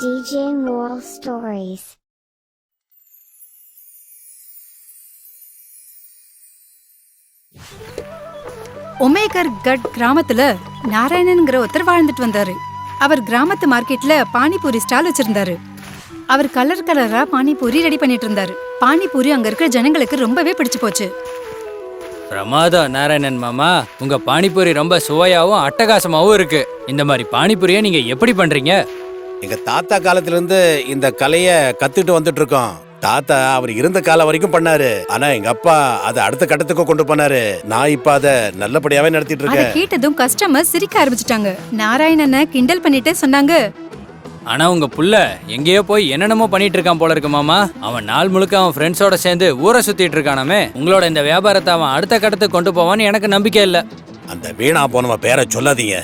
DJ Moral Stories. ஒமேகர் cut கிராமத்துல நாராயணன்ங்கிற ஒருத்தர் வாழ்ந்துட்டு வந்தாரு. அவர் கிராமத்து மார்க்கெட்ல பானிபூரி ஸ்டால் வச்சிருந்தாரு. அவர் கலர் கலரா பானிபூரி ரெடி பண்ணிட்டு இருந்தாரு. பானிபூரி அங்க இருக்கிற ஜனங்களுக்கு ரொம்பவே பிடிச்சு போச்சு. பிரமாதம் நாராயணன் மாமா, உங்க பானிபூரி ரொம்ப சுவையாவும் அட்டகாசமாவும் இருக்கு. இந்த மாதிரி பானிபூரியை நீங்க எப்படி பண்றீங்க? எங்க தாத்தா காலத்துல இருந்து இந்த கலைய கத்துட்டு வந்துட்டு இருக்கோம். தாத்தா அவர் இருந்த காலம் வரைக்கும் பண்ணாரு. ஆனா எங்க அப்பா அதை அடுத்த கட்டத்துக்கு கொண்டு போனாரு. நான் இப்ப அதை நல்லபடியாவே நடத்திட்டு அதை இருக்கேன். கேட்டதும் கஸ்டமர் சிரிக்க ஆரம்பிச்சிட்டாங்க. நாராயணனை கிண்டல் பண்ணிட்டே சொன்னாங்க, ஆனா உங்க புள்ள எங்கேயோ போய் என்னென்னமோ பண்ணிட்டு இருக்கான் போல இருக்கு மாமா. அவன் நாள் முழுக்க அவன் ஃப்ரெண்ட்ஸோட சேர்ந்து ஊரை சுத்திட்டு இருக்கானாமே. உங்களோட இந்த வியாபாரத்தை அவன் அடுத்த கட்டத்துக்கு கொண்டு போவான்னு எனக்கு நம்பிக்கை இல்ல. அந்த வீணா போனவ பேரை சொல்லாதீங்க.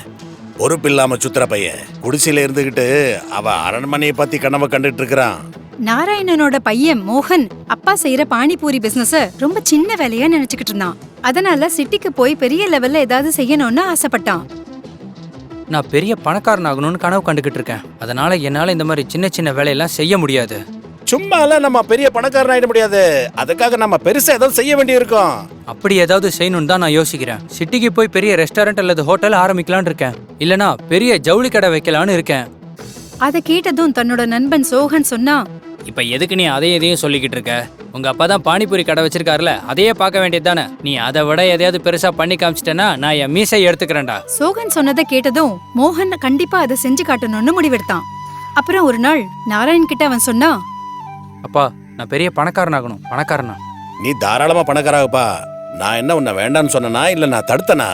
பொறுப்பு இல்லாம சுத்துற பையன் குடிசையில இருந்துகிட்டு அவ அரண்மனையை பத்தி கனவை கண்டுட்டு இருக்கிறான். நாராயணனோட பையன் மோகன் அப்பா செய்யற பானிபூரி பிசினஸ ரொம்ப சின்ன வேலையா நினைச்சுக்கிட்டு இருந்தான். அதனால சிட்டிக்கு போய் பெரிய லெவல்ல ஏதாவது செய்யணும்னு ஆசைப்பட்டான். நான் பெரிய பணக்காரன் ஆகணும்னு கனவு கண்டுகிட்டு இருக்கேன். அதனால என்னால இந்த மாதிரி சின்ன சின்ன வேலையெல்லாம் செய்ய முடியாது. சும்மால நம்ம பெரிய பணக்காரன் ஆயிட முடியாது. அதுக்காக நம்ம பெருசா ஏதாவது செய்ய வேண்டி இருக்கும். அப்படி ஏதாவது செய்யணும்னு தான் நான் யோசிக்கிறேன். சிட்டிக்கு போய் பெரிய ரெஸ்டாரண்ட் அல்லது ஹோட்டல் ஆரம்பிக்கலான்னு இருக்கேன். இல்லனா பெரிய ஜவுளி கடை வைக்கலான்னு இருக்கேன். அதை கேட்டதும் தன்னோட நண்பன் சோகன் சொன்னா, இப்ப எதுக்கு நீ அதையும் இதையும் சொல்லிக்கிட்டு இருக்க? உங்க அப்பா தான் பானிபூரி கடை வச்சிருக்காருல, அதையே பார்க்க வேண்டியது தானே. நீ அதை விட எதையாவது பெருசா பண்ணி காமிச்சிட்டேன்னா நான் என் மீசை எடுத்துக்கிறேன்டா. சோகன் சொன்னதை கேட்டதும் மோகன் கண்டிப்பா அதை செஞ்சு காட்டணும்னு முடிவெடுத்தான். அப்புறம் ஒரு நாள் நாராயண் கிட்ட அவன் சொன்னா, அப்பா, நான் பெரிய பணக்காரன் ஆகணும். பணக்காரனா? நீ தாராளமா பணக்காராகப்பா. நான் என்ன உன்னை வேண்டான்னு சொன்னனா இல்ல நான் தடுத்தனா?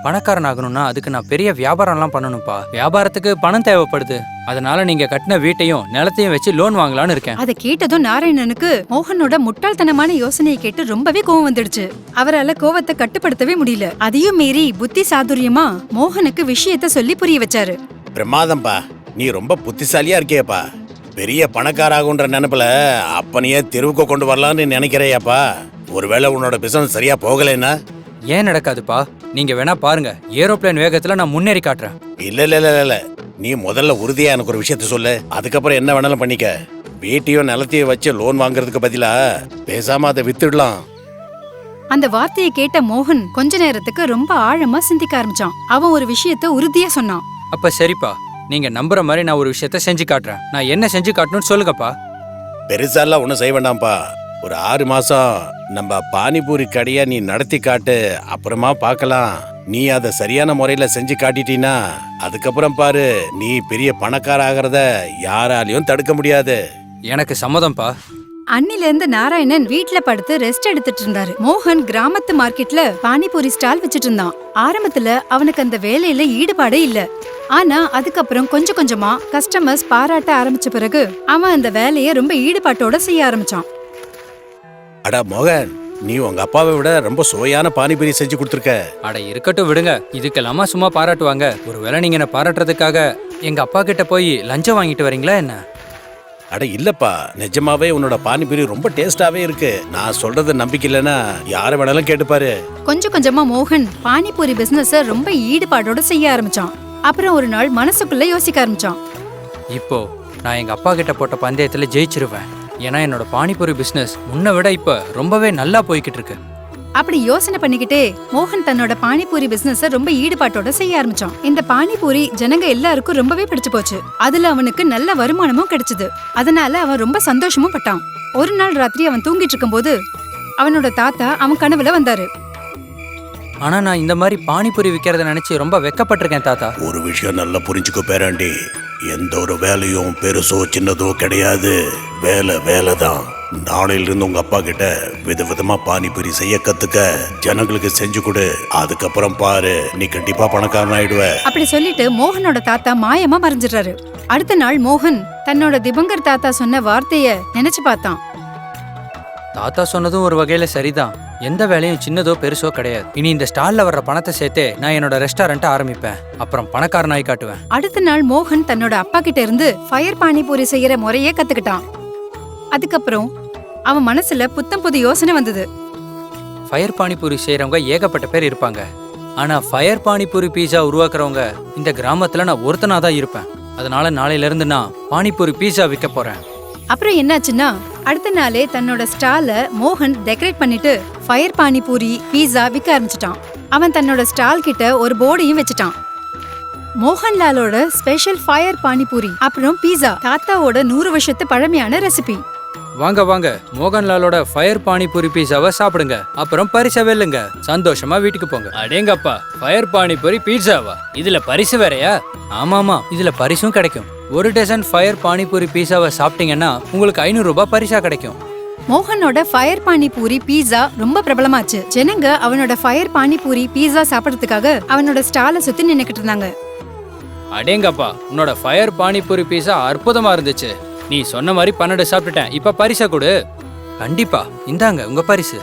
பணக்காரன் ஆகணும்னா அதுக்கு நான் பெரிய வியாபாரம்லாம் பண்ணணும்ப்பா. வியாபாரத்துக்கு பணம் தேவைப்படுது. அதனால நீங்க கட்டின வீட்டையும் நிலத்தையும் வச்சு லோன் வாங்கலான்னு இருக்கேன். அதை கேட்டதும் நாராயணனுக்கு மோகனோட முட்டாள்தனமான யோசனையை கேட்டு ரொம்பவே கோவம் வந்துடுச்சு. அவரால கோவத்தை கட்டுப்படுத்தவே முடியல. அதையும் மீறி புத்தி சாதுரியமா மோகனுக்கு விஷயத்த சொல்லி புரிய வச்சாரு. பிரமாதம்பா, நீ ரொம்ப புத்திசாலியா இருக்கியப்பா. பெரிய பணக்காராகுன்ற நினைப்புல அப்பனையே தெருவுக்கு கொண்டு வரலான்னு நினைக்கிறையாப்பா. ஒருவேளை உன்னோட பிசினஸ் சரியா போகலைன்னா? ஏன் நடக்காதுப்பா? நீங்க வேணா பாருங்க, ஏரோப்ளேன் வேகத்துல நான் முன்னேறி காட்டுறேன். இல்ல இல்ல இல்ல இல்ல, நீ முதல்ல உறுதியா எனக்கு ஒரு விஷயத்த சொல்லு. அதுக்கப்புறம் என்ன வேணாலும் பண்ணிக்க. வீட்டையும் நிலத்தையும் வச்சு லோன் வாங்குறதுக்கு பதிலா பேசாம அதை வித்துடலாம். அந்த வார்த்தையை கேட்ட மோகன் கொஞ்ச நேரத்துக்கு ரொம்ப ஆழமா சிந்திக்க ஆரம்பிச்சான். அவன் ஒரு விஷயத்த உறுதியா சொன்னான். அப்ப சரிப்பா, நீங்க நம்புற மாதிரி நான் ஒரு விஷயத்த செஞ்சு காட்டுறேன். நான் என்ன செஞ்சு காட்டணும்னு சொல்லுங்கப்பா. பெருசாலாம் ஒன்றும் செய்ய வேண்டாம்ப்பா. ஒரு 6 மாசம் நம்ம பானிபூரி கடையை நீ நடத்தி காட்டு. அப்புறமா பார்க்கலாம். நீ அதை சரியான முறையில செஞ்சு காட்டிட்டீன்னா அதுக்கப்புறம் பாரு, நீ பெரிய பணக்கார ஆகிறத யாராலையும் தடுக்க முடியாது. எனக்கு சம்மதம்ப்பா. அன்னில இருந்து நாராயணன் வீட்ல படுத்து ரெஸ்ட் எடுத்துட்டு இருந்தாரு. மோகன் கிராமத்து மார்க்கெட்ல பானிபூரி ஸ்டால் வச்சிட்டு இருந்தான். ஆரம்பத்துல அவனுக்கு அந்த வேலையில ஈடுபாடே இல்ல. ஆனா அதுக்கப்புறம் கொஞ்சம் கொஞ்சமா கஸ்டமர்ஸ் பாராட்ட ஆரம்பிச்ச பிறகு அவன் அந்த வேலையை ரொம்ப ஈடுபாட்டோட செய்ய ஆரம்பிச்சான். அடா மோகன், நீ உங்க அப்பாவை விட ரொம்ப சுவையான பானிபூரி செஞ்சு கொடுத்துருக்க. அட இருக்கட்டும் விடுங்க, இதுக்கெல்லாமா சும்மா பாராட்டுவாங்க? ஒருவேளை நீங்க என்ன பாராட்டுறதுக்காக எங்க அப்பா கிட்ட போய் லஞ்சம் வாங்கிட்டு வரீங்களா என்ன? அட இல்லப்பா, நிஜமாவே உன்னோட பானிபூரி ரொம்ப டேஸ்டாவே இருக்கு. நான் சொல்றது நம்பிக்கை இல்லைன்னா யாரை வேணாலும் கேட்டுப்பாரு. கொஞ்சம் கொஞ்சமா மோகன் பானிபூரி பிசினஸ ரொம்ப ஈடுபாடோட செய்ய ஆரம்பிச்சான். அப்புறம் ஒரு நாள் மனசுக்குள்ள யோசிக்க ஆரம்பிச்சான். இப்போ நான் எங்க அப்பா கிட்ட போட்ட பந்தயத்துல ஜெயிச்சிருவேன். ஏன்னா என்னோட பானிபூரி பிசினஸ் முன்ன விட இப்ப ரொம்பவே நல்லா போய்கிட்டு இருக்கு. அப்படி யோசனை பண்ணிக்கிட்டே மோகன் தன்னோட பானிபூரி பிசினஸ ரொம்ப ஈடுபாட்டோட செய்ய ஆரம்பிச்சான். இந்த பானிபூரி ஜனங்க எல்லாருக்கும் ரொம்பவே பிடிச்சு போச்சு. அதுல அவனுக்கு நல்ல வருமானமும் கிடைச்சது. அதனால அவன் ரொம்ப சந்தோஷமும் பட்டான். ஒரு நாள் ராத்திரி அவன் தூங்கிட்டு இருக்கும்போது அவனோட தாத்தா அவன் கனவுல வந்தாரு. ஆனா நான் இந்த மாதிரி பானிபூரி விக்கிறத நினைச்சு ரொம்ப வெக்கப்பட்டிருக்கேன் தாத்தா. ஒரு விஷயம் நல்லா புரிஞ்சுக்கோ பேராண்டி, எந்த ஒரு வேலையும் பெருசோ சின்னதோ கிடையாது. வேலை வேலைதான். நாளையில இருந்து உங்க அப்பா கிட்ட விதவிதமா பானிபூரி செய்ய கத்துக்க, ஜனங்களுக்கு செஞ்சு கொடு. அதுக்கப்புறம் பாரு, நீ கண்டிப்பா பணக்காரன் ஆயிடுவ. அப்படி சொல்லிட்டு மோகனோட தாத்தா மாயமா மறைஞ்சிடுறாரு. அடுத்த நாள் மோகன் தன்னோட திபங்கர் தாத்தா சொன்ன வார்த்தைய நினைச்சு பார்த்தான். தாத்தா சொன்னதும் ஒரு வகையில சரிதான். எந்த வேலையும் சின்னதோ பெருசோ கிடையாது. இனி இந்த ஸ்டால்ல வர்ற பணத்தை சேர்த்தே நான் என்னோட ரெஸ்டாரண்ட்டை ஆரம்பிப்பேன். அப்புறம் பணக்காரனாய் காட்டுவேன். அடுத்த நாள் மோகன் தன்னோட அப்பா கிட்ட இருந்து ஃபயர் பானிபூரி செய்யற முறையே கத்துக்கிட்டான். அதுக்கப்புறம் அவன் மனசுல புத்தம் புது யோசனை வந்தது. ஃபயர் பானிபூரி செய்யறவங்க ஏகப்பட்ட பேர் இருப்பாங்க. ஆனா ஃபயர் பானிபூரி பீஸா உருவாக்குறவங்க இந்த கிராமத்துல நான் ஒருத்தனா தான் இருப்பேன். அதனால நாளையில இருந்து நான் பானிபூரி பீஸா விற்க போறேன். அப்புறம் என்னாச்சுன்னா அடுத்த நாளே தன்னோட ஸ்டால மோகன் டெக்கரேட் பண்ணிட்டு ஃபயர் பானிபூரி பீஸா விற்க ஆரம்பிச்சிட்டான். அவன் தன்னோட ஸ்டால் கிட்ட ஒரு போர்டையும் வச்சுட்டான். மோகன்லாலோட ஸ்பெஷல் ஃபயர் பானிபூரி அப்புறம் பீஸா, தாத்தாவோட 100 வருஷத்து பழமையான ரெசிபி. வாங்க வாங்க, மோகன்லாலோட ஃபயர் பானிபூரி பீஸாவை சாப்பிடுங்க, அப்புறம் பரிசை வெல்லுங்க, சந்தோஷமா வீட்டுக்கு போங்க. அடேங்கப்பா, ஃபயர் பானிபூரி பீஸாவா? இதுல பரிசு வேறயா? ஆமாமா, இதுல பரிசும் கிடைக்கும். ஒரு டசன் ஃபயர் பானிபூரி பீஸாவை சாப்பிட்டீங்கன்னா உங்களுக்கு 500 ரூபாய் பரிசா கிடைக்கும். மோகனோட ஃபயர் பானிபூரி பீஸா ரொம்ப பிரபலமாச்சு. ஜனங்க அவனோட ஃபயர் பானிபூரி பீஸா சாப்பிடறதுக்காக அவனோட ஸ்டாலை சுத்தி நின்னுக்கிட்டு இருந்தாங்க. அடேங்கப்பா, உன்னோட ஃபயர் பானிபூரி பீஸா அற்புதமா இருந்துச்சு. நீ சொன்ன மாதிரி 12 சாப்பிட்டுட்டேன். இப்ப பரிசை கொடு. கண்டிப்பா, இந்தாங்க உங்க பரிசு.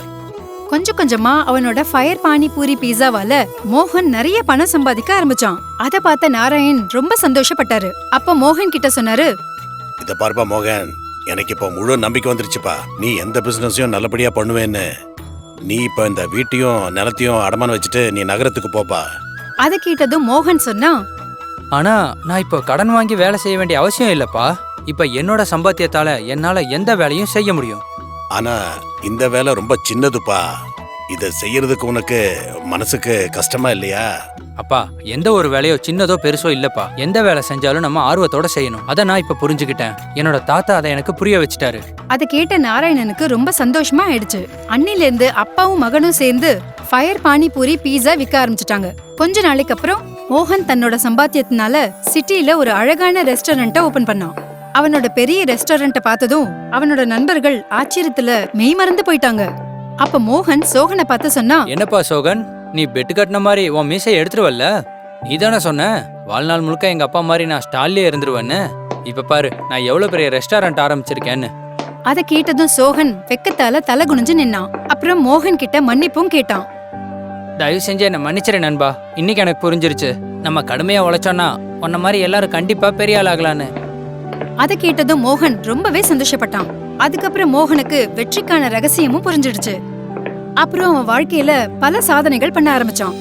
கொஞ்சம் கொஞ்சமா அவனோட ஃபயர் பானிபூரி பீஸாவால மோகன் நிறைய பணம் சம்பாதிக்க ஆரம்பிச்சான். அத பார்த்த நாராயண் ரொம்ப சந்தோஷப்பட்டாரு. அப்ப மோகன் கிட்ட சொன்னாரு, இத பாருப்பா மோகன், எனக்கு இப்போ முழு நம்பிக்கை வந்துருச்சுப்பா. நீ எந்த பிசினஸையும் நல்லபடியா பண்ணுவேன்னு. நீ இப்ப இந்த வீட்டையும் நிலத்தையும் அடமானம் வச்சுட்டு நீ நகரத்துக்கு போப்பா. அத கேட்டதும் மோகன் சொன்னா, ஆனா நான் இப்போ கடன் வாங்கி வேலை செய்ய வேண்டிய அவசியம் இல்லப்பா. இப்ப என்னோட சம்பாத்தியத்தால என்னால எந்த வேலையும் செய்ய முடியும். ஆனா இந்த வேலை ரொம்ப சின்னதுப்பா. இத செய்யறதுக்கு உனக்கு மனசுக்கு கஷ்டமா இல்லையா? அப்பா, எந்த ஒரு வேலையோ சின்னதோ பெருசோ இல்லப்பா. எந்த வேலை செஞ்சாலும் நம்ம ஆர்வத்தோட செய்யணும். அதை நான் இப்ப புரிஞ்சுக்கிட்டேன். என்னோட தாத்தா அதை எனக்கு புரிய வச்சுட்டாரு. அத கேட்ட நாராயணனுக்கு ரொம்ப சந்தோஷமா ஆயிடுச்சு. அன்னில இருந்து அப்பாவும் மகனும் சேர்ந்து ஃபயர் பானிபூரி பீஸா விற்க ஆரம்பிச்சிட்டாங்க. கொஞ்ச நாளைக்கு அப்புறம் மோகன் தன்னோட சம்பாத்தியத்தினால சிட்டில ஒரு அழகான ரெஸ்டாரண்ட்டை ஓபன் பண்ணான். அவனோட பெரிய ரெஸ்டாரண்ட்டை பார்த்ததும் அவனோட நண்பர்கள் ஆச்சரியத்துல மெய்மறந்து போயிட்டாங்க. அப்ப மோகன் சோகனை பார்த்து சொன்னா, என்னப்பா சோகன், நீ பெட்டு கட்டின மாதிரி உன் மீசை எடுத்துருவல்ல? நீ தானே சொன்ன வாழ்நாள் முழுக்க எங்க அப்பா மாதிரி நான் ஸ்டால்லே இருந்துருவேன்னு. இப்ப பாரு, நான் எவ்வளவு பெரிய ரெஸ்டாரண்ட் ஆரம்பிச்சிருக்கேன்னு. அத கேட்டதும் சோகன் வெக்கத்தால தலை குனிஞ்சு நின்னான். அப்புறம் மோகன் கிட்ட மன்னிப்பும் கேட்டான். தயவு செஞ்சு என்ன மன்னிச்சிரு நண்பா. இன்னைக்கு எனக்கு புரிஞ்சிருச்சு, நம்ம கடுமையா உழைச்சோன்னா உன்ன மாதிரி எல்லாரும் கண்டிப்பா பெரிய ஆள் ஆகலான்னு. அத கேட்டதும் மோகன் ரொம்பவே சந்தோஷப்பட்டான். அதுக்கப்புறம் மோகனுக்கு வெற்றிக்கான ரகசியமும் புரிஞ்சிடுச்சு. அப்புறம் அவன் வாழ்க்கையில பல சாதனைகள் பண்ண ஆரம்பிச்சான்.